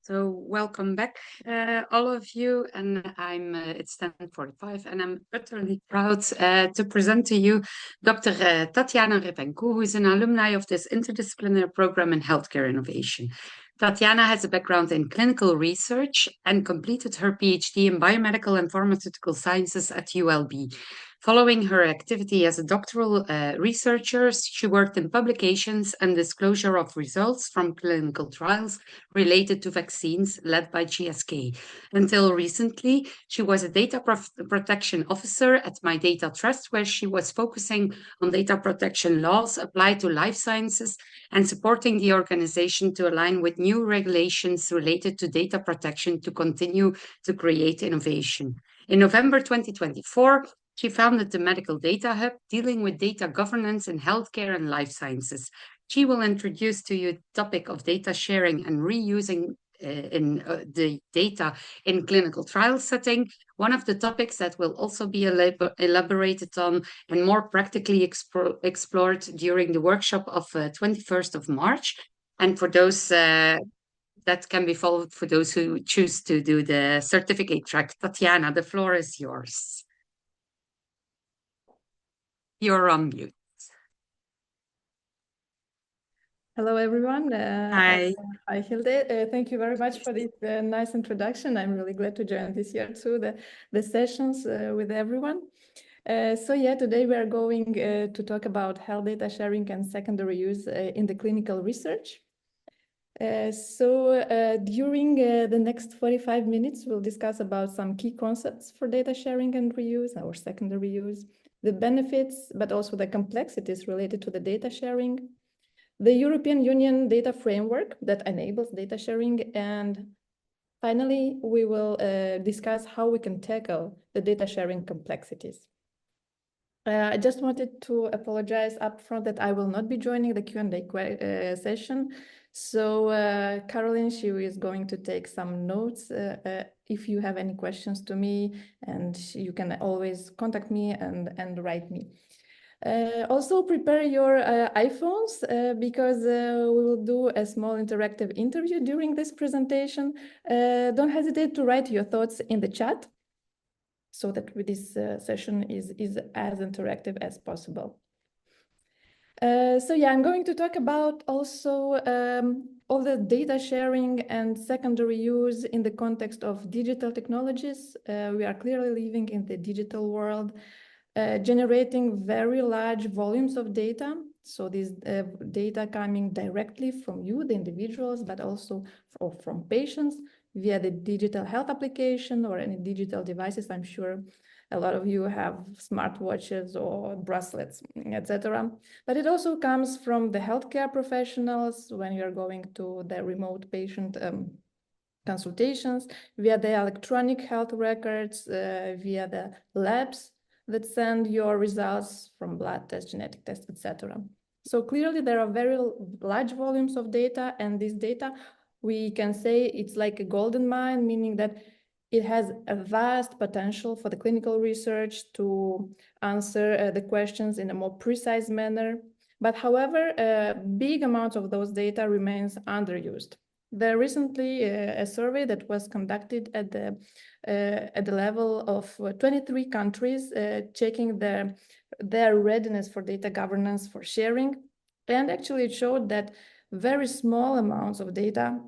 So welcome back, all of you, and it's 10:45, and I'm utterly proud to present to you Dr. Tatiana Repenko, who is an alumni of this interdisciplinary program in healthcare innovation. Tatiana has a background in clinical research and completed her PhD in biomedical and pharmaceutical sciences at ULB. Following her activity as a doctoral researcher, she worked in publications and disclosure of results from clinical trials related to vaccines led by GSK. Until recently, she was a data protection officer at My Data Trust, where she was focusing on data protection laws applied to life sciences and supporting the organization to align with new regulations related to data protection to continue to create innovation. In November 2024, she founded the Medical Data Hub, dealing with data governance in healthcare and life sciences. She will introduce to you the topic of data sharing and reusing the data in clinical trial setting. One of the topics that will also be elaborated on and more practically explored during the workshop of 21st of March. And for those that can be followed for those who choose to do the certificate track. Tatiana, the floor is yours. You're on mute. Hello, everyone. Hi. Hi, Hilde. Thank you very much for this nice introduction. I'm really glad to join this year too, the sessions with everyone. Today we are going to talk about health data sharing and secondary use in the clinical research. During the next 45 minutes, we'll discuss about some key concepts for data sharing and reuse, or secondary use, the benefits, but also the complexities related to the data sharing, the European Union data framework that enables data sharing, and finally, we will discuss how we can tackle the data sharing complexities. I just wanted to apologize upfront that I will not be joining the Q&A session. So Caroline, she is going to take some notes if you have any questions to me, and you can always contact me and write me. Also prepare your iPhones because we will do a small interactive interview during this presentation. Don't hesitate to write your thoughts in the chat so that this session is as interactive as possible. I'm going to talk about also all the data sharing and secondary use in the context of digital technologies. We are clearly living in the digital world, generating very large volumes of data. So this data coming directly from you, the individuals, but also from patients via the digital health application or any digital devices. I'm sure a lot of you have smartwatches or bracelets, etc. But it also comes from the healthcare professionals when you're going to the remote patient consultations, via the electronic health records, via the labs that send your results from blood tests, genetic tests, etc. So clearly there are very large volumes of data, and this data, we can say it's like a golden mine, meaning that it has a vast potential for the clinical research to answer the questions in a more precise manner. But however, big amounts of those data remains underused. There recently a survey that was conducted at the level of 23 countries, checking their readiness for data governance for sharing. And actually it showed that very small amounts of data,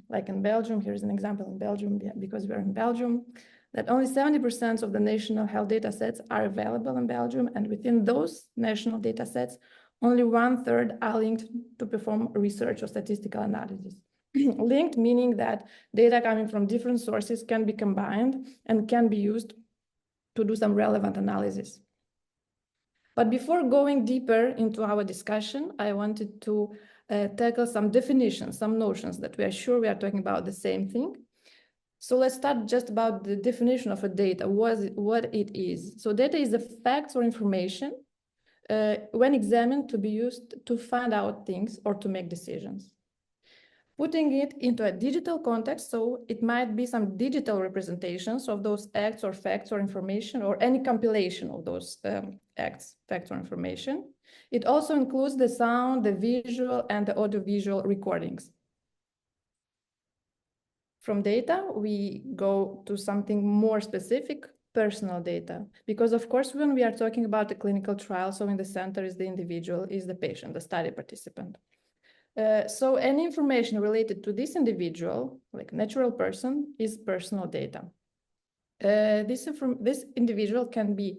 like in Belgium, here's an example in Belgium, because we're in Belgium, that only 70% of the national health data sets are available in Belgium. And within those national data sets, only 1/3 are linked to perform research or statistical analysis. Linked, meaning that data coming from different sources can be combined and can be used to do some relevant analysis. But before going deeper into our discussion, I wanted to tackle some definitions, some notions that we are sure we are talking about the same thing. So let's start just about the definition of a data, what it is. So data is the facts or information when examined to be used to find out things or to make decisions. Putting it into a digital context, so it might be some digital representations of those acts or facts or information, or any compilation of those acts, facts or information. It also includes the sound, the visual, and the audiovisual recordings. From data, we go to something more specific, personal data. Because of course, when we are talking about a clinical trial, so in the center is the individual, is the patient, the study participant. So any information related to this individual, like natural person, is personal data. This individual can be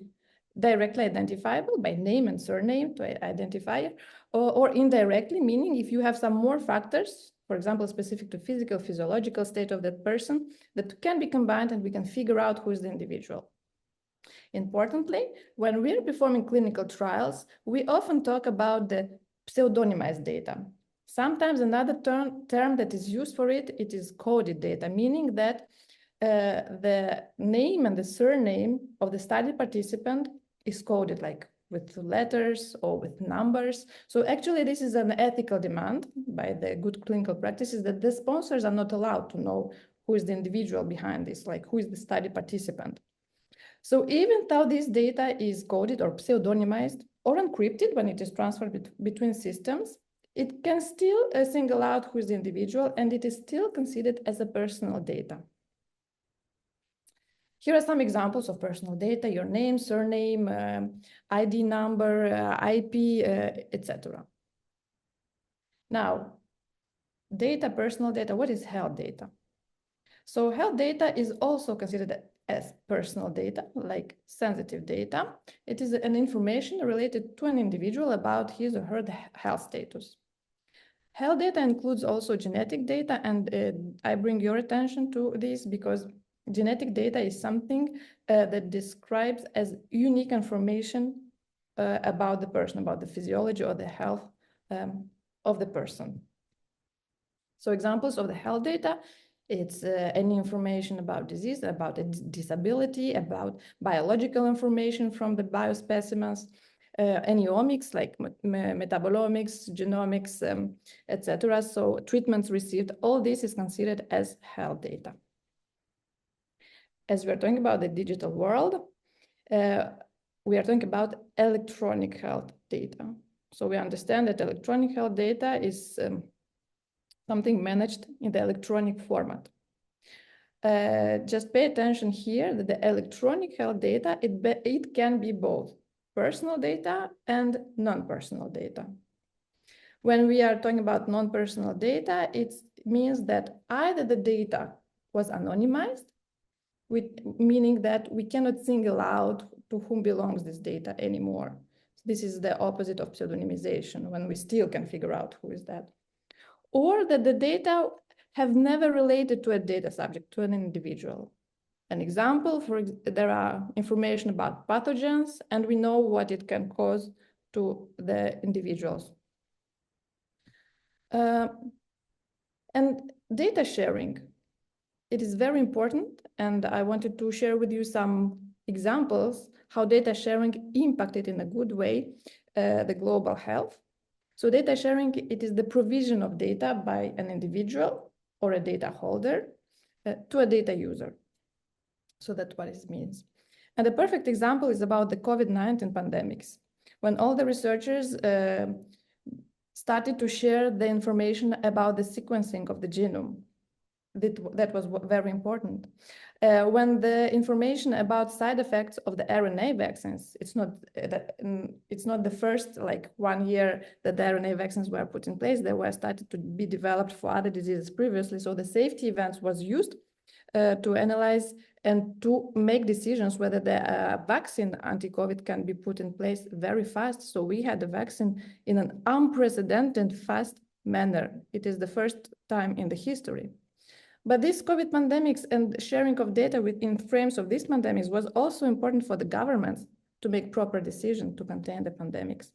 directly identifiable by name and surname to identify, or indirectly, meaning if you have some more factors, for example, specific to physical, physiological state of that person, that can be combined and we can figure out who is the individual. Importantly, when we're performing clinical trials, we often talk about the pseudonymized data. Sometimes another term that is used for it, it is coded data, meaning that the name and the surname of the study participant is coded like with letters or with numbers. So actually this is an ethical demand by the good clinical practices that the sponsors are not allowed to know who is the individual behind this, like who is the study participant. So even though this data is coded or pseudonymized or encrypted when it is transferred between systems, it can still single out who is the individual and it is still considered as a personal data. Here are some examples of personal data: your name, surname, ID number, IP, etc. Now, data, personal data, what is health data? So health data is also considered as personal data, like sensitive data. It is an information related to an individual about his or her health status. Health data includes also genetic data, and I bring your attention to this because genetic data is something that describes as unique information about the person, about the physiology or the health of the person. So examples of the health data, it's any information about disease, about a disability, about biological information from the biospecimens, any omics like metabolomics, genomics, etc. So treatments received, all this is considered as health data. As we're talking about the digital world, we are talking about electronic health data. So we understand that electronic health data is something managed in the electronic format. Just pay attention here that the electronic health data, it can be both personal data and non-personal data. When we are talking about non-personal data, it means that either the data was anonymized, meaning that we cannot single out to whom belongs this data anymore. This is the opposite of pseudonymization, when we still can figure out who is that. Or that the data have never related to a data subject, to an individual. An example, there are information about pathogens, and we know what it can cause to the individuals. And data sharing, it is very important, and I wanted to share with you some examples how data sharing impacted in a good way the global health. So data sharing, it is the provision of data by an individual or a data holder to a data user. So that's what it means. And a perfect example is about the COVID-19 pandemics, when all the researchers started to share the information about the sequencing of the genome. That was very important. When the information about side effects of the RNA vaccines, it's not the first like 1 year that the RNA vaccines were put in place. They were started to be developed for other diseases previously. So the safety events was used to analyze and to make decisions whether the vaccine anti-COVID can be put in place very fast. So we had the vaccine in an unprecedented fast manner. It is the first time in the history. But this COVID pandemics and sharing of data within frames of these pandemics was also important for the governments to make proper decisions to contain the pandemics.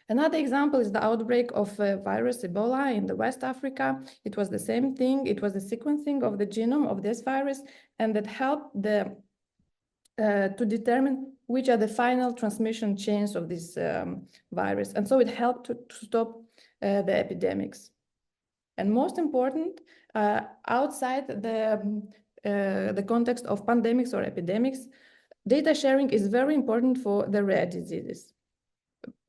Another example is the outbreak of virus Ebola in the West Africa. It was the same thing. It was the sequencing of the genome of this virus, and that helped to determine which are the final transmission chains of this virus. And so it helped to stop the epidemics. And most important, outside the context of pandemics or epidemics, data sharing is very important for the rare diseases.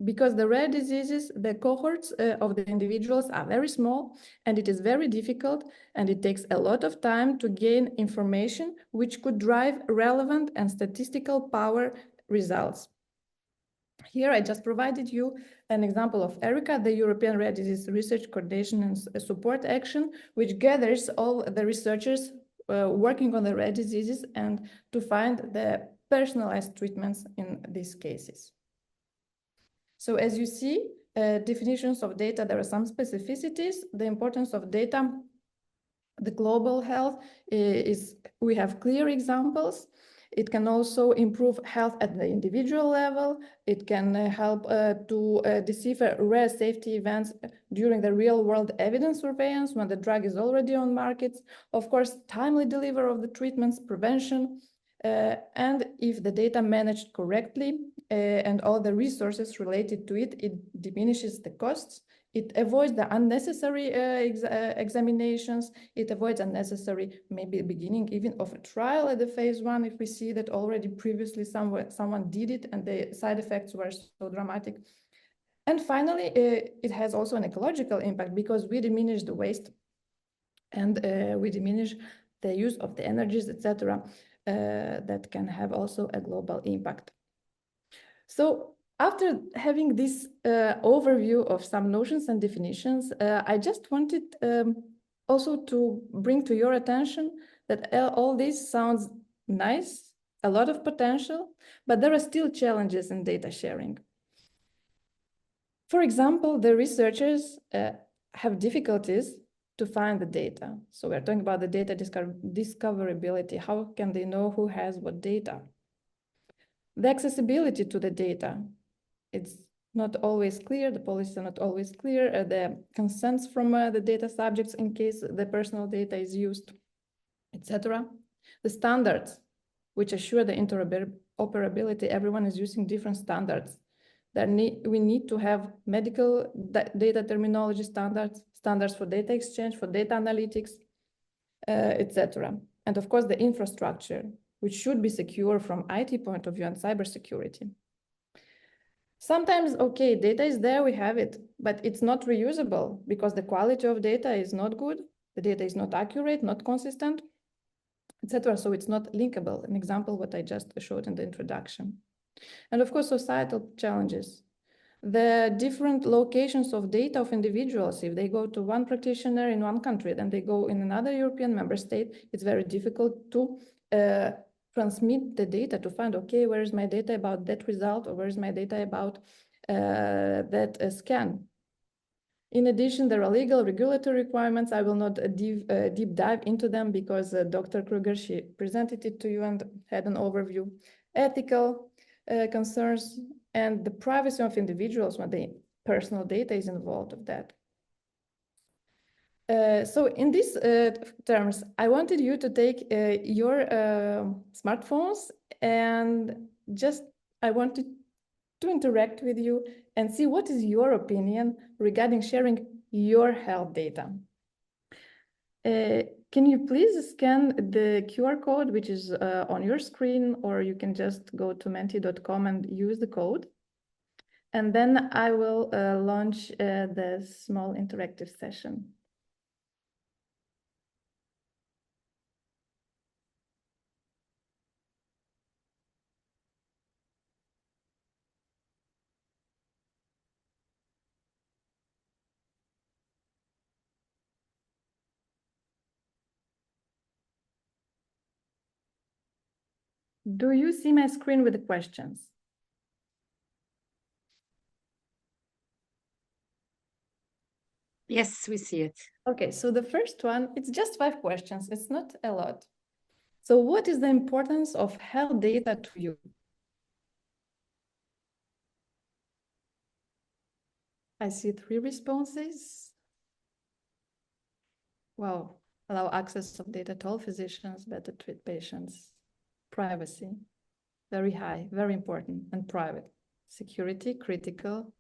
because the rare diseases, the cohorts of the individuals are very small, and it is very difficult, and it takes a lot of time to gain information which could drive relevant and statistical power results. Here I just provided you an example of ERICA, the European Rare Disease Research Coordination and Support Action, which gathers all the researchers working on the rare diseases and to find the personalized treatments in these cases. So as you see, definitions of data, there are some specificities. The importance of data, the global health is, we have clear examples. It can also improve health at the individual level. It can help to decipher rare safety events during the real world evidence surveillance when the drug is already on markets. Of course, timely delivery of the treatments, prevention, and if the data managed correctly and all the resources related to it, it diminishes the costs. It avoids the unnecessary examinations. It avoids unnecessary, maybe beginning even of a trial at the phase 1 if we see that already previously someone did it and the side effects were so dramatic. And finally, it has also an ecological impact because we diminish the waste and we diminish the use of the energies, etc. That can have also a global impact. So after having this overview of some notions and definitions, I just wanted also to bring to your attention that all this sounds nice, a lot of potential, but there are still challenges in data sharing. For example, the researchers have difficulties to find the data. So we're talking about the data discoverability. How can they know who has what data? The accessibility to the data, it's not always clear, the policies are not always clear, the consents from the data subjects in case the personal data is used, etc. The standards, which assure the interoperability, everyone is using different standards. We need to have medical data terminology standards, standards for data exchange, for data analytics, etc. And of course, the infrastructure, which should be secure from IT point of view and cybersecurity. Sometimes, okay, data is there, we have it, but it's not reusable because the quality of data is not good, the data is not accurate, not consistent, etc. So it's not linkable. An example, what I just showed in the introduction. And of course, societal challenges. The different locations of data of individuals, if they go to one practitioner in one country, then they go in another European member state, it's very difficult to transmit the data to find, okay, where is my data about that result, or where is my data about that scan. In addition, there are legal regulatory requirements. I will not deep dive into them because Dr. Kruger, she presented it to you and had an overview. Ethical concerns and the privacy of individuals when the personal data is involved of that. So in these terms, I wanted you to take your smartphones and just, I wanted to interact with you and see what is your opinion regarding sharing your health data. Can you please scan the QR code, which is on your screen, or you can just go to menti.com and use the code. And then I will launch the small interactive session. Do you see my screen with the questions? Yes, we see it. Okay, so the first one, it's just 5 questions. It's not a lot. So what is the importance of health data to you? I see 3 responses. Wow, allow access of data to all physicians, better treat patients. Privacy, very high, very important, and private. Security, critical.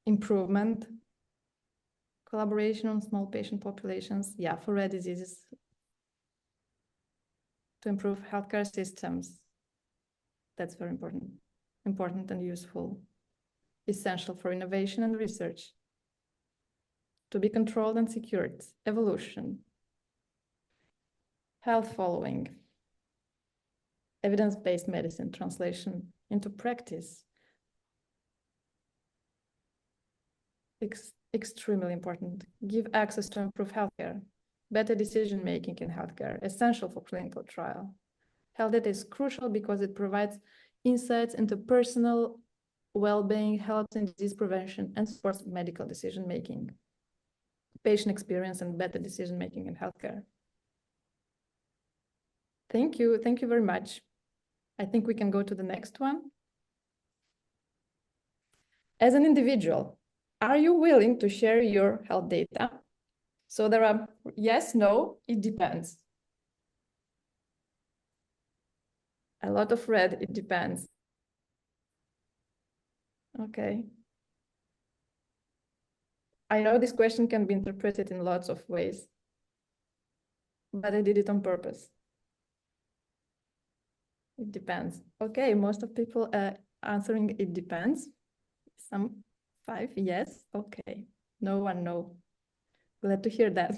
Improvement, collaboration on small patient populations. Yeah, for rare diseases, to improve healthcare systems. That's very important and useful. essential for innovation and research, to be controlled and secured, evolution, health following, evidence-based medicine translation into practice. Extremely important. Give access to improve healthcare, better decision-making in healthcare, essential for clinical trial. Health data is crucial because it provides insights into personal well-being, helps in disease prevention, and supports medical decision-making, patient experience, and better decision-making in healthcare. Thank you very much. I think we can go to the next one. As an individual, are you willing to share your health data? So there are yes, no, it depends. A lot of red, it depends. Okay. I know this question can be interpreted in lots of ways, but I did it on purpose. It depends. Okay, most of people answering it depends. Some 5, yes, okay. No one, no. Glad to hear that.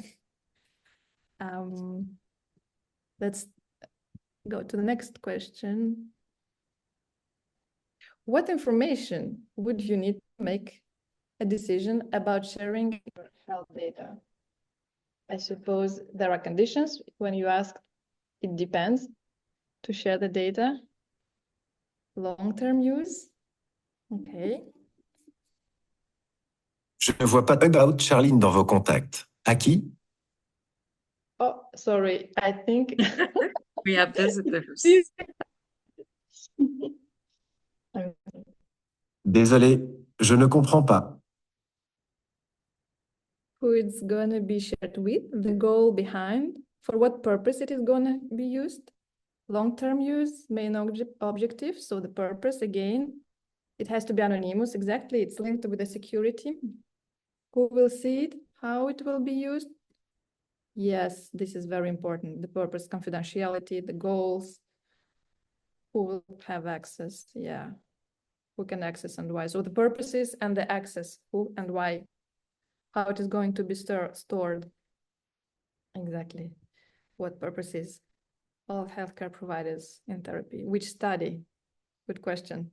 Let's go to the next question. What information would you need to make a decision about sharing your health data? I suppose there are conditions when you ask, it depends, to share the data. Long-term use, okay. Je ne vois pas about Charline dans vos contacts. À qui? Oh, sorry, I think We have visitors. Désolé, je ne comprends pas. Who it's going to be shared with, the goal behind, for what purpose it is going to be used, long-term use, main objective, so the purpose, again, it has to be anonymous, exactly, it's linked with the security. Who will see it, how it will be used? Yes, this is very important, the purpose, confidentiality, the goals, who will have access, yeah, who can access and why. So the purposes and the access, who and why, how it is going to be stored. Exactly. What purposes? All healthcare providers in therapy. Which study? Good question.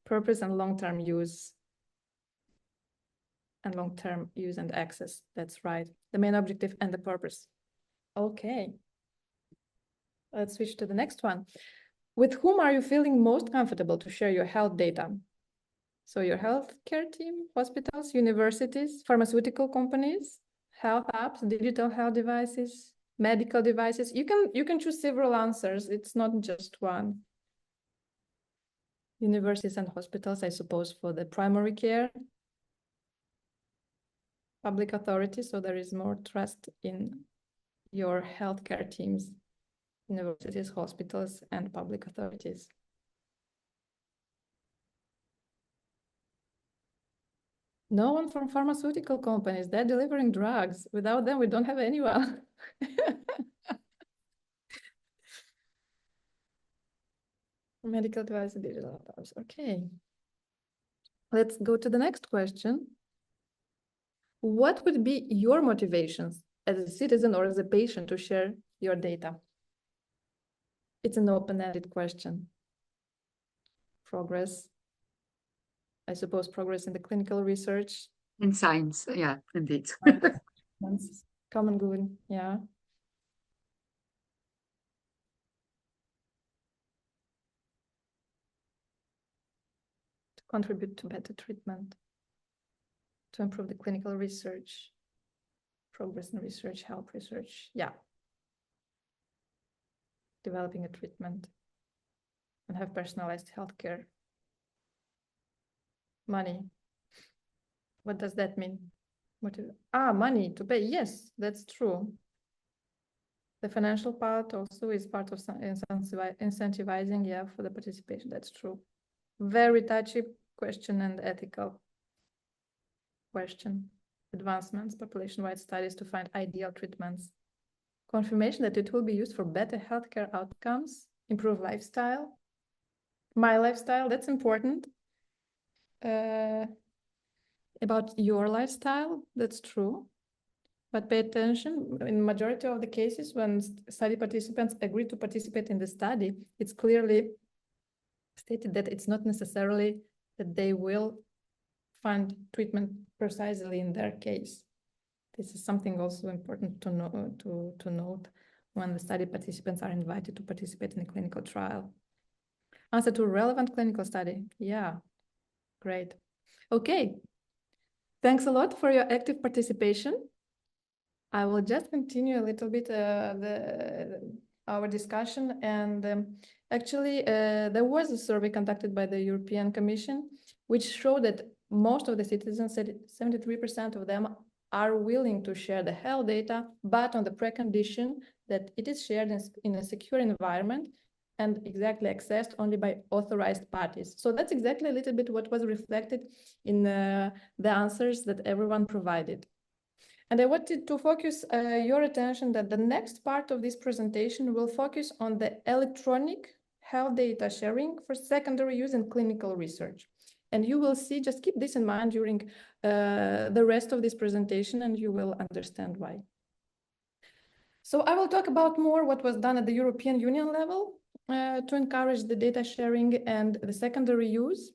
Purpose and long-term use. And long-term use and access. That's right. The main objective and the purpose. Okay. Let's switch to the next one. With whom are you feeling most comfortable to share your health data? So your healthcare team, hospitals, universities, pharmaceutical companies, health apps, digital health devices, medical devices. You can choose several answers. It's not just one. Universities and hospitals, I suppose, for the primary care. Public authorities, so there is more trust in your healthcare teams, universities, hospitals, and public authorities. No one from pharmaceutical companies, they're delivering drugs. Without them, we don't have anyone. Medical device and digital apps. Okay. Let's go to the next question. What would be your motivations as a citizen or as a patient to share your data? It's an open-ended question. Progress. I suppose progress in the clinical research. In science, yeah, indeed. Common good, yeah. To contribute to better treatment, to improve the clinical research, progress in research, help research, yeah. Developing a treatment and have personalized healthcare. Money. What does that mean? Money to pay. Yes, that's true. The financial part also is part of incentivizing, yeah, for the participation. That's true. Very touchy question and ethical question. Advancements, population-wide studies to find ideal treatments. Confirmation that it will be used for better healthcare outcomes, improve lifestyle. My lifestyle, that's important. about your lifestyle. That's true. But pay attention, in majority of the cases, when study participants agree to participate in the study, it's clearly stated that it's not necessarily that they will find treatment precisely in their case. This is something also important to know, to note when the study participants are invited to participate in a clinical trial. Answer to relevant clinical study. Yeah, great. Okay. Thanks a lot for your active participation. I will just continue a little bit our discussion. And actually, there was a survey conducted by the European Commission, which showed that most of the citizens, 73% of them, are willing to share the health data, but on the precondition that it is shared in a secure environment and exactly accessed only by authorized parties. So that's exactly a little bit what was reflected in the answers that everyone provided. And I wanted to focus your attention that the next part of this presentation will focus on the electronic health data sharing for secondary use in clinical research. And you will see, just keep this in mind during the rest of this presentation, and you will understand why. So I will talk about more what was done at the European Union level to encourage the data sharing and the secondary use.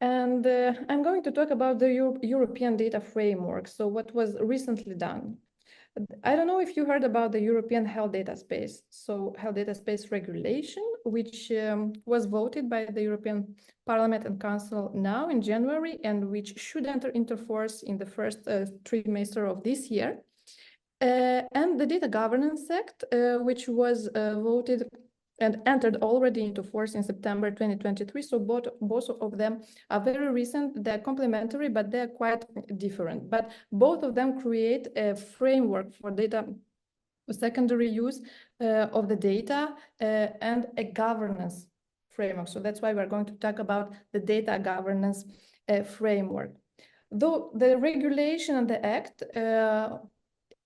And I'm going to talk about the European data framework. So what was recently done? I don't know if you heard about the European Health Data Space. So Health Data Space regulation, which was voted by the European Parliament and Council now in January, and which should enter into force in the first trimester of this year. And the Data Governance Act, which was voted and entered already into force in September 2023. So both of them are very recent. They're complementary, but they're quite different. But both of them create a framework for data secondary use of the data and a governance framework. So that's why we're going to talk about the data governance framework. Though the regulation and the act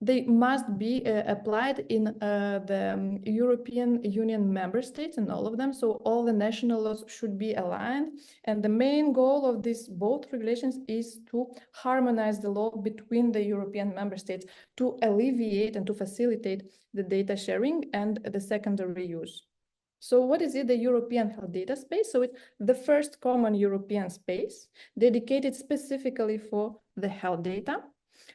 they must be applied in the European Union member states, and all of them. So all the national laws should be aligned. And the main goal of these both regulations is to harmonize the law between the European member states to alleviate and to facilitate the data sharing and the secondary use. So what is it, the European Health Data Space? So it's the first common European space dedicated specifically for the health data.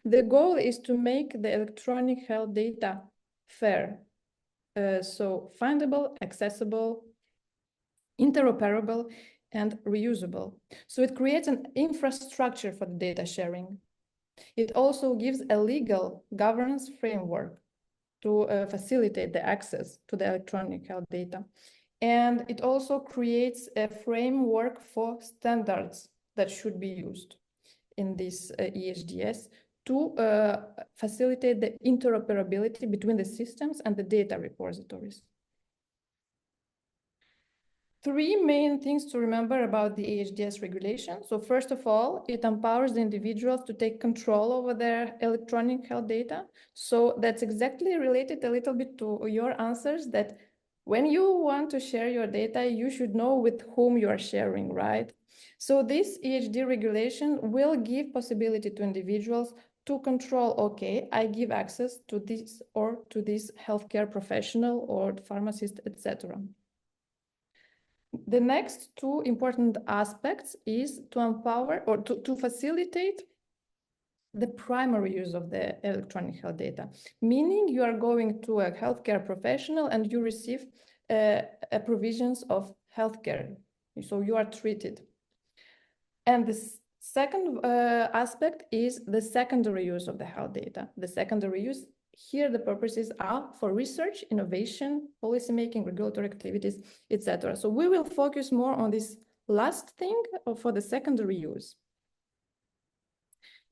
The goal is to make the electronic health data fair, so findable, accessible, interoperable, and reusable. So it creates an infrastructure for the data sharing. It also gives a legal governance framework to facilitate the access to the electronic health data. And it also creates a framework for standards that should be used in this EHDS to facilitate the interoperability between the systems and the data repositories. Three main things to remember about the EHDS regulation. So first of all, it empowers the individuals to take control over their electronic health data. So that's exactly related a little bit to your answers, that when you want to share your data, you should know with whom you are sharing, right? So this EHD regulation will give possibility to individuals to control, okay, I give access to this or to this healthcare professional or pharmacist, etc. The next two important aspects is to empower or to facilitate the primary use of the electronic health data, meaning you are going to a healthcare professional and you receive provisions of healthcare. So you are treated. And the second aspect is the secondary use of the health data. The secondary use, here the purposes are for research, innovation, policymaking, regulatory activities, etc. So we will focus more on this last thing for the secondary use.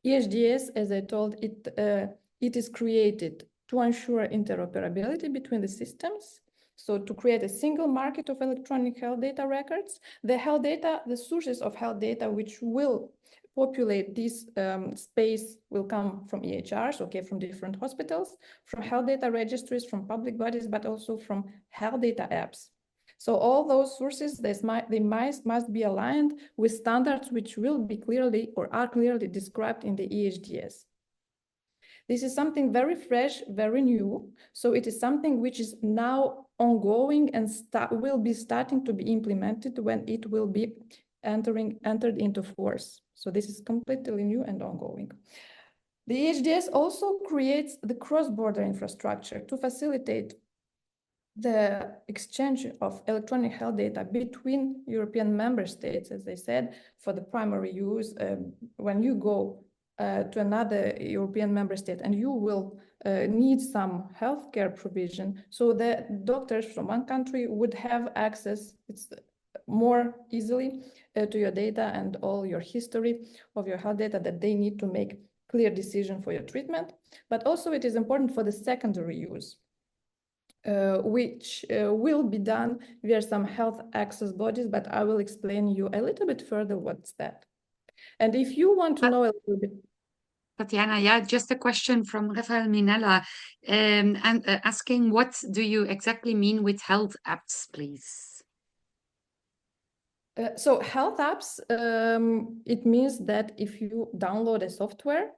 EHDS, as I told, it is created to ensure interoperability between the systems. So to create a single market of electronic health data records, the health data, the sources of health data which will populate this space will come from EHRs, okay, from different hospitals, from health data registries, from public bodies, but also from health data apps. So all those sources, they must be aligned with standards which will be clearly or are clearly described in the EHDS. This is something very fresh, very new. So it is something which is now ongoing and will be starting to be implemented when it will be entered into force. So this is completely new and ongoing. The EHDS also creates the cross-border infrastructure to facilitate the exchange of electronic health data between European member states, as I said, for the primary use. When you go to another European member state and you will need some healthcare provision, so the doctors from one country would have access more easily to your data and all your history of your health data that they need to make clear decision for your treatment. But also it is important for the secondary use, which will be done via some health access bodies, but I will explain you a little bit further what's that. And if you want to know a little bit. Tatiana, yeah, just a question from Rafael Minella, and asking, what do you exactly mean with health apps, please? So health apps, it means that if you download a software,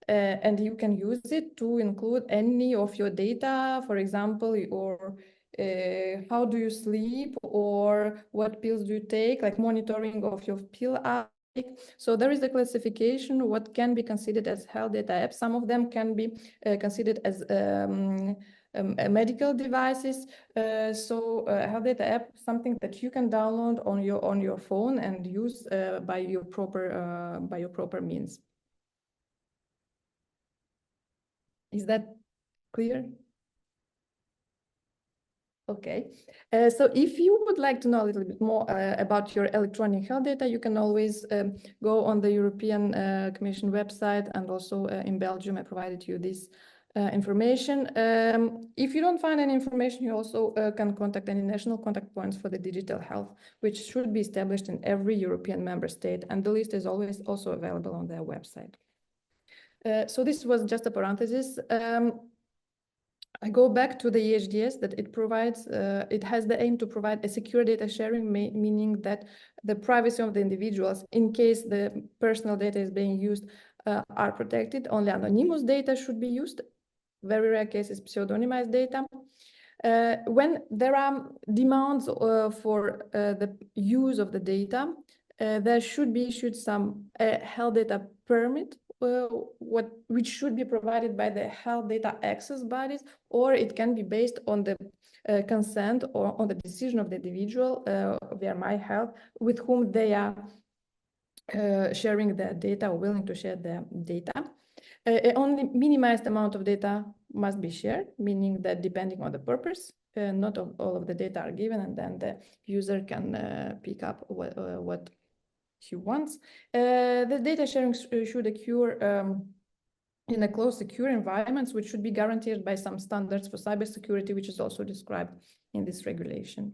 and you can use it to include any of your data, for example, or how do you sleep, or what pills do you take, like monitoring of your pill app. So there is a classification what can be considered as health data apps. Some of them can be considered as medical devices. So health data app, something that you can download on your phone and use by your proper means. Is that clear? Okay. So if you would like to know a little bit more about your electronic health data, you can always go on the European Commission website, and also in Belgium, I provided you this information. If you don't find any information, you also can contact any national contact points for the digital health, which should be established in every European member state, and the list is always also available on their website. So this was just a parenthesis. I go back to the EHDS that it provides, it has the aim to provide a secure data sharing, meaning that the privacy of the individuals, in case the personal data is being used, are protected. Only anonymous data should be used. Very rare cases, pseudonymized data. When there are demands for the use of the data, there should be issued some health data permit, which should be provided by the health data access bodies, or it can be based on the consent or on the decision of the individual via My Health, with whom they are sharing the data or willing to share the data. Only minimized amount of data must be shared, meaning that depending on the purpose, not all of the data are given, and then the user can pick up what he wants. The data sharing should occur in a closed, secure environments, which should be guaranteed by some standards for cybersecurity, which is also described in this regulation.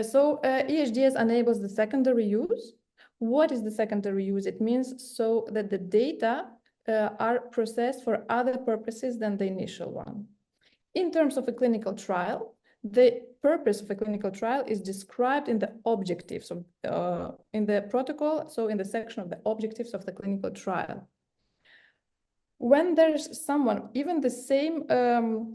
So EHDS enables the secondary use. What is the secondary use? It means so that the data are processed for other purposes than the initial one. In terms of a clinical trial, the purpose of a clinical trial is described in the objectives of, in the protocol, so in the section of the objectives of the clinical trial. When there's someone, even the same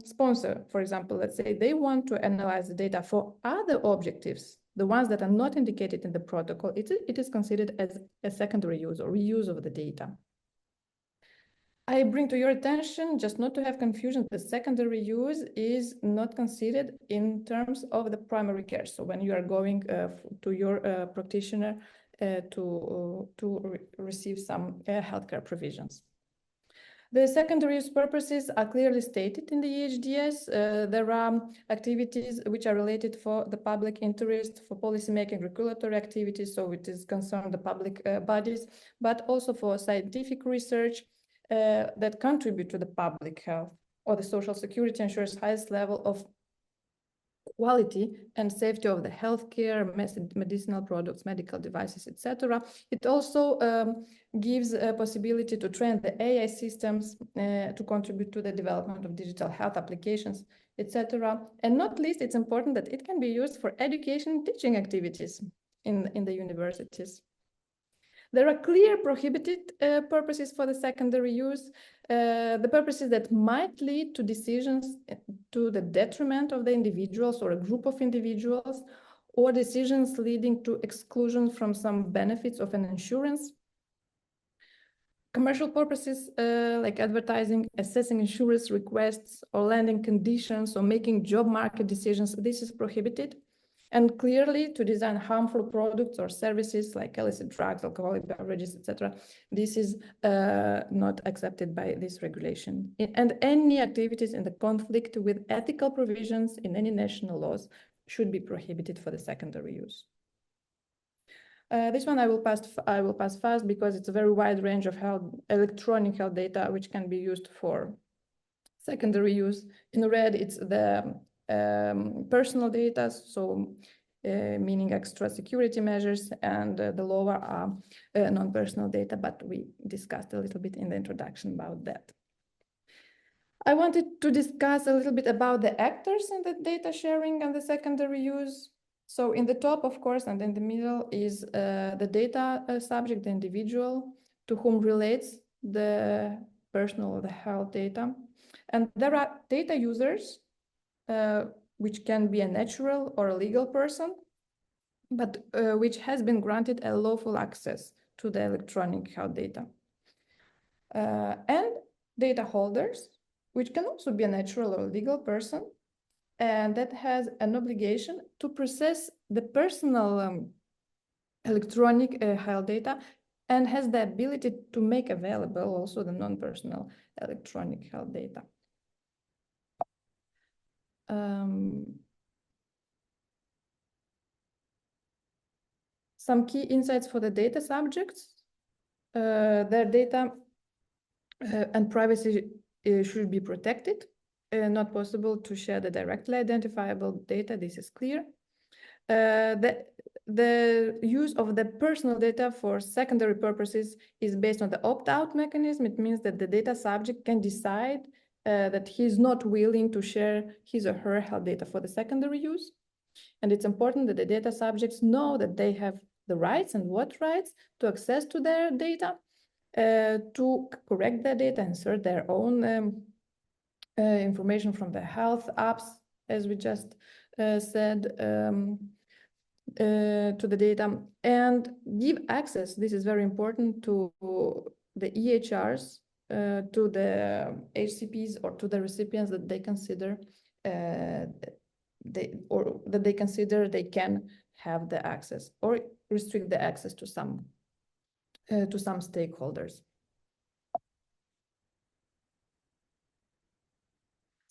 sponsor, for example, let's say they want to analyze the data for other objectives, the ones that are not indicated in the protocol, it is considered as a secondary use or reuse of the data. I bring to your attention, just not to have confusion, the secondary use is not considered in terms of the primary care. So when you are going to your practitioner to receive some healthcare provisions. The secondary use purposes are clearly stated in the EHDS. There are activities which are related for the public interest, for policymaking, regulatory activities, so it is concerned the public bodies, but also for scientific research that contribute to the public health or the social security, ensures highest level of quality and safety of the healthcare, medicinal products, medical devices, etc. It also gives a possibility to train the AI systems to contribute to the development of digital health applications, etc. And not least, it's important that it can be used for education and teaching activities in the universities. There are clear prohibited purposes for the secondary use, the purposes that might lead to decisions to the detriment of the individuals or a group of individuals, or decisions leading to exclusion from some benefits of an insurance. Commercial purposes like advertising, assessing insurance requests, or lending conditions, or making job market decisions, this is prohibited. And clearly, to design harmful products or services like illicit drugs, alcoholic beverages, etc., this is not accepted by this regulation. And any activities in the conflict with ethical provisions in any national laws should be prohibited for the secondary use. This one I will pass fast because it's a very wide range of electronic health data which can be used for secondary use. In red, it's the personal data, so meaning extra security measures, and the lower are non-personal data, but we discussed a little bit in the introduction about that. I wanted to discuss a little bit about the actors in the data sharing and the secondary use. So in the top, of course, and in the middle is the data subject, the individual to whom relates the personal or the health data. And there are data users, which can be a natural or a legal person, but which has been granted a lawful access to the electronic health data. And data holders, which can also be a natural or legal person, and that has an obligation to process the personal electronic health data and has the ability to make available also the non-personal electronic health data. Some key insights for the data subjects. Their data and privacy should be protected. Not possible to share the directly identifiable data, this is clear. The use of the personal data for secondary purposes is based on the opt-out mechanism. It means that the data subject can decide that he's not willing to share his or her health data for the secondary use. And it's important that the data subjects know that they have the rights and what rights to access to their data, to correct their data, insert their own information from the health apps, as we just said, to the data, and give access, this is very important, to the EHRs, to the HCPs or to the recipients that they consider they can have the access, or restrict the access to some stakeholders.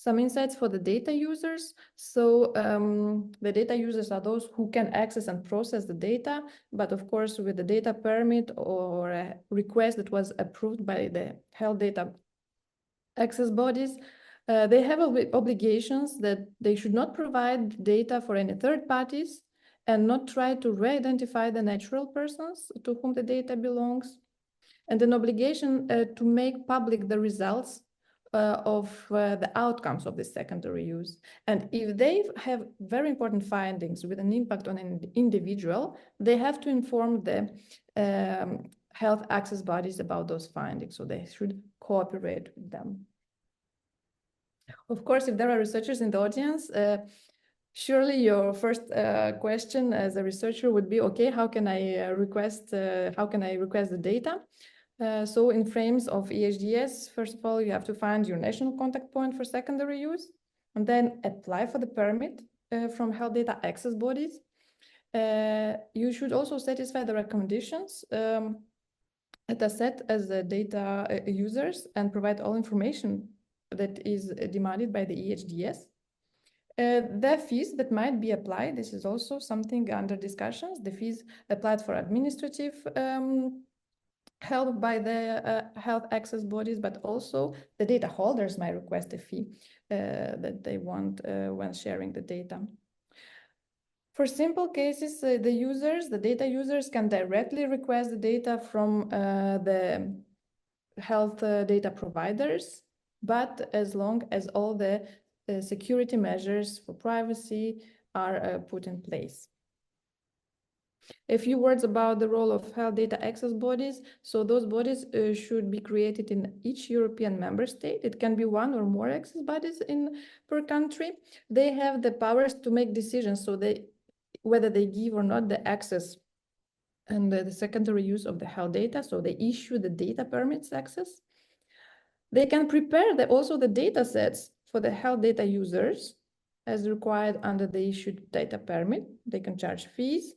Some insights for the data users. So the data users are those who can access and process the data, but of course with the data permit or a request that was approved by the health data access bodies, they have obligations that they should not provide data for any third parties and not try to re-identify the natural persons to whom the data belongs, and an obligation to make public the results of the outcomes of the secondary use. And if they have very important findings with an impact on an individual, they have to inform the health access bodies about those findings, so they should cooperate with them. Of course, if there are researchers in the audience, surely your first question as a researcher would be, okay, how can I request the data? So in frames of EHDS, first of all, you have to find your national contact point for secondary use, and then apply for the permit from health data access bodies. You should also satisfy the recommendations that are set as the data users and provide all information that is demanded by the EHDS. The fees that might be applied, this is also something under discussions. The fees applied for administrative help by the health access bodies, but also the data holders might request a fee that they want when sharing the data. For simple cases, the data users can directly request the data from the health data providers, but as long as all the security measures for privacy are put in place. A few words about the role of health data access bodies. So those bodies should be created in each European member state. It can be one or more access bodies per country. They have the powers to make decisions, so whether they give or not the access and the secondary use of the health data. So they issue the data permits access. They can prepare also the data sets for the health data users as required under the issued data permit. They can charge fees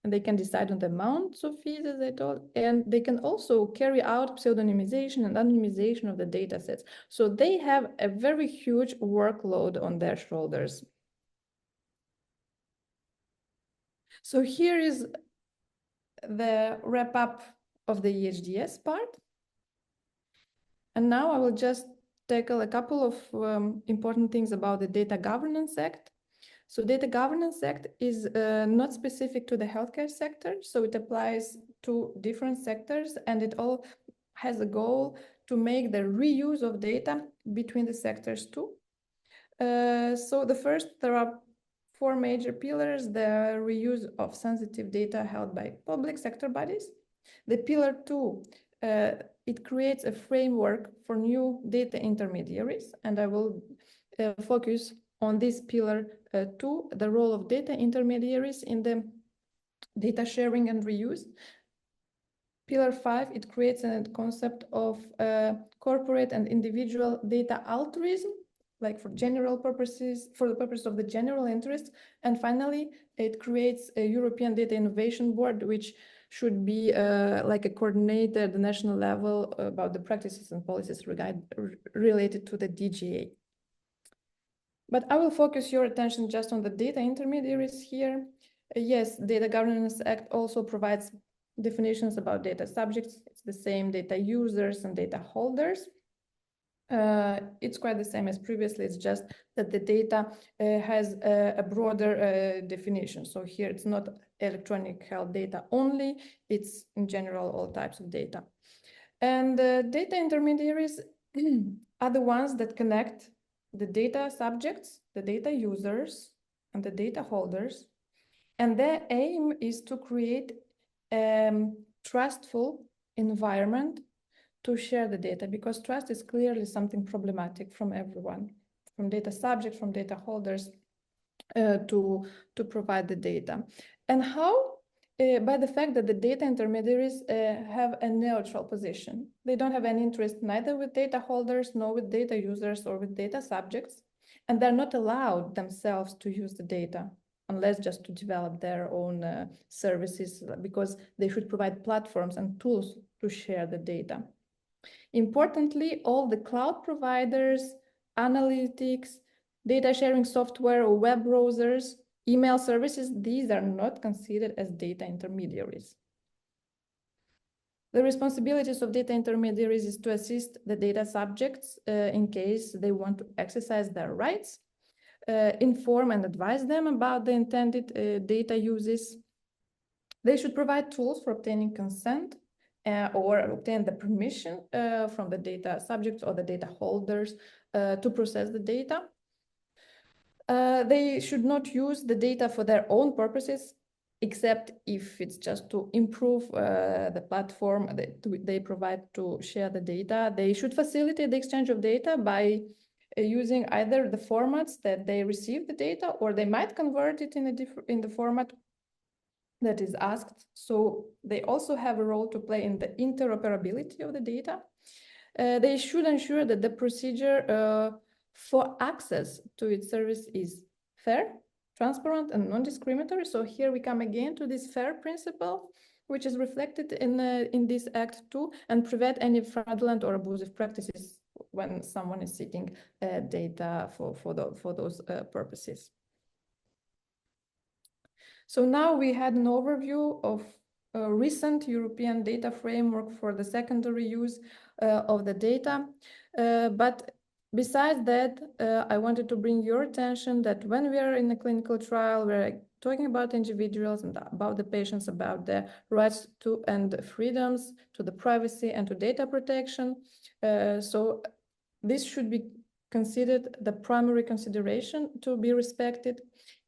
and they can decide on the amounts of fees, as I told, and they can also carry out pseudonymization and anonymization of the data sets. So they have a very huge workload on their shoulders. So here is the wrap up of the EHDS part. And now I will just tackle a couple of important things about the Data Governance Act. So Data Governance Act is not specific to the healthcare sector, so it applies to different sectors, and it all has a goal to make the reuse of data between the sectors too. So there are four major pillars: the reuse of sensitive data held by public sector bodies. The pillar 2, it creates a framework for new data intermediaries, and I will focus on this pillar 2, the role of data intermediaries in the data sharing and reuse. Pillar 5, it creates a concept of corporate and individual data altruism, like for general purposes, for the purpose of the general interest. And finally, it creates a European Data Innovation Board, which should be like a coordinator at the national level about the practices and policies related to the DGA. But I will focus your attention just on the data intermediaries here. Yes, Data Governance Act also provides definitions about data subjects. It's the same: data users and data holders. It's quite the same as previously. It's just that the data has a broader definition. So here it's not electronic health data only, it's in general all types of data. And data intermediaries are the ones that connect the data subjects, the data users, and the data holders. And their aim is to create a trustful environment to share the data, because trust is clearly something problematic from everyone, from data subjects, from data holders, to provide the data. And how? By the fact that the data intermediaries have a neutral position. They don't have any interest neither with data holders, nor with data users, or with data subjects. And they're not allowed themselves to use the data, unless just to develop their own services, because they should provide platforms and tools to share the data. Importantly, all the cloud providers, analytics, data sharing software or web browsers, email services, these are not considered as data intermediaries. The responsibilities of data intermediaries is to assist the data subjects in case they want to exercise their rights, inform and advise them about the intended data uses. They should provide tools for obtaining consent or obtain the permission from the data subjects or the data holders to process the data. They should not use the data for their own purposes, except if it's just to improve the platform they provide to share the data. They should facilitate the exchange of data by using either the formats that they receive the data, or they might convert it in the format that is asked. So they also have a role to play in the interoperability of the data. They should ensure that the procedure for access to its service is fair, transparent, and non-discriminatory. So here we come again to this FAIR principle, which is reflected in this act too, and prevent any fraudulent or abusive practices when someone is seeking data for those purposes. So now we had an overview of a recent European data framework for the secondary use of the data, but Besides that, I wanted to bring your attention that when we are in a clinical trial, we're talking about individuals and about the patients, about their rights to and freedoms, to the privacy and to data protection. So this should be considered the primary consideration to be respected.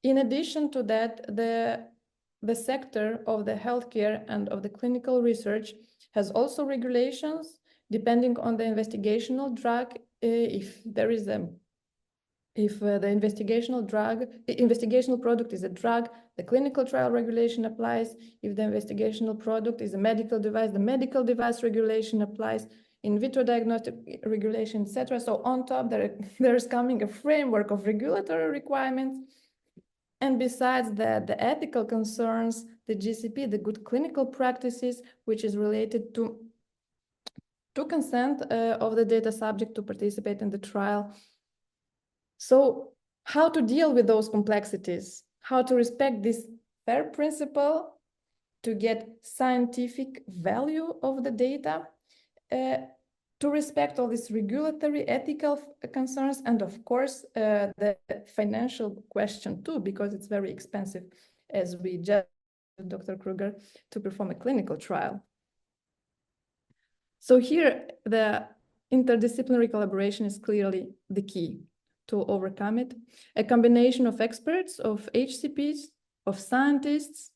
In addition to that, the sector of the healthcare and of the clinical research has also regulations depending on the investigational drug. If there is a if the investigational product is a drug, the clinical trial regulation applies. If the investigational product is a medical device, the medical device regulation applies. In vitro diagnostic regulation, etc. So on top, there's coming a framework of regulatory requirements. And besides that, the ethical concerns, the GCP, the good clinical practices, which is related to consent of the data subject to participate in the trial. So how to deal with those complexities, how to respect this FAIR principle to get scientific value of the data, to respect all these regulatory ethical concerns, and of course, the financial question too, because it's very expensive, as we just Dr. Kruger, to perform a clinical trial. So here, the interdisciplinary collaboration is clearly the key to overcome it. A combination of experts, of HCPs, of scientists,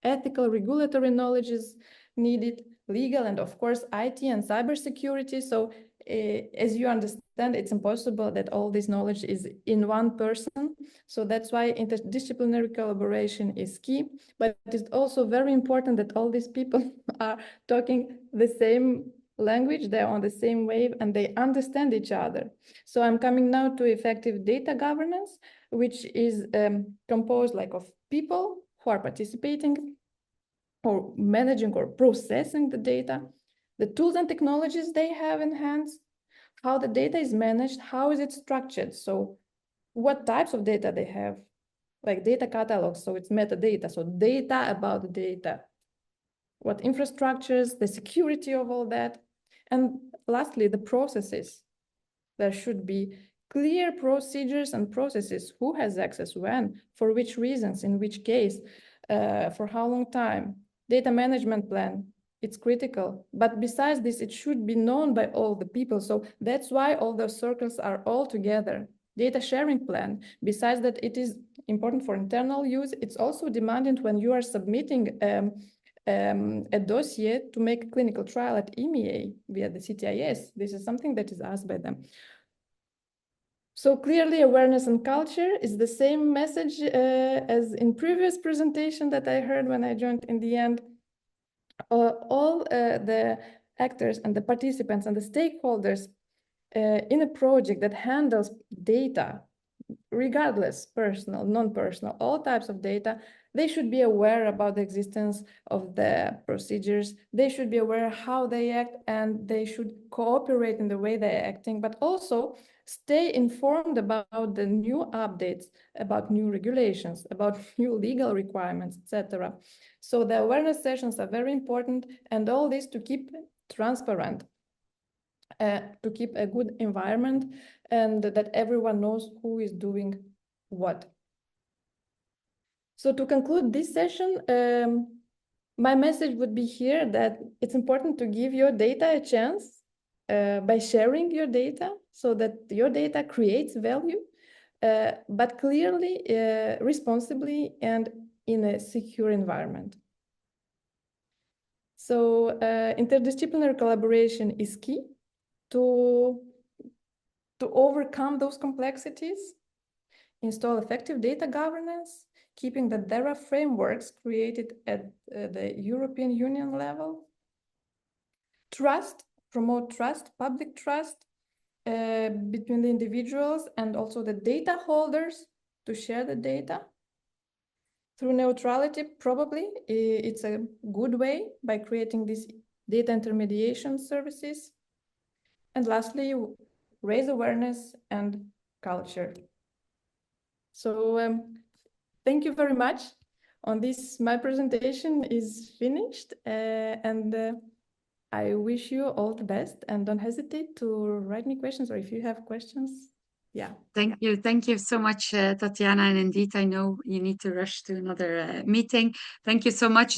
ethical regulatory knowledge is needed, legal, and of course, IT and cybersecurity. So as you understand, it's impossible that all this knowledge is in one person. So that's why interdisciplinary collaboration is key. But it's also very important that all these people are talking the same language, they're on the same wave, and they understand each other. So I'm coming now to effective data governance, which is composed like of people who are participating or managing or processing the data, the tools and technologies they have in hands, how the data is managed, how is it structured, so what types of data they have, like data catalogs, so it's metadata, so data about the data, what infrastructures, the security of all that. And lastly, the processes. There should be clear procedures and processes, who has access, when, for which reasons, in which case, for how long time. Data management plan, it's critical. But besides this, it should be known by all the people. So that's why all those circles are all together. Data sharing plan, besides that it is important for internal use, it's also demanded when you are submitting a dossier to make a clinical trial at EMEA via the CTIS. This is something that is asked by them. So clearly, awareness and culture is the same message as in previous presentation that I heard when I joined in the end. All the actors and the participants and the stakeholders in a project that handles data, regardless, personal, non-personal, all types of data, they should be aware about the existence of the procedures. They should be aware how they act, and they should cooperate in the way they're acting, but also stay informed about the new updates, about new regulations, about new legal requirements, etc. So the awareness sessions are very important, and all this to keep transparent, to keep a good environment, and that everyone knows who is doing what. So to conclude this session, my message would be here that it's important to give your data a chance by sharing your data so that your data creates value, but clearly, responsibly, and in a secure environment. So interdisciplinary collaboration is key to overcome those complexities, install effective data governance, keeping that there are frameworks created at the European Union level. Trust, promote trust, public trust between the individuals and also the data holders to share the data. Through neutrality, probably, it's a good way by creating these data intermediation services. And lastly, raise awareness and culture. So thank you very much. On this, my presentation is finished, and I wish you all the best, and don't hesitate to write me questions, or if you have questions. Yeah. Thank you so much, Tatiana. And indeed, I know you need to rush to another meeting. Thank you so much.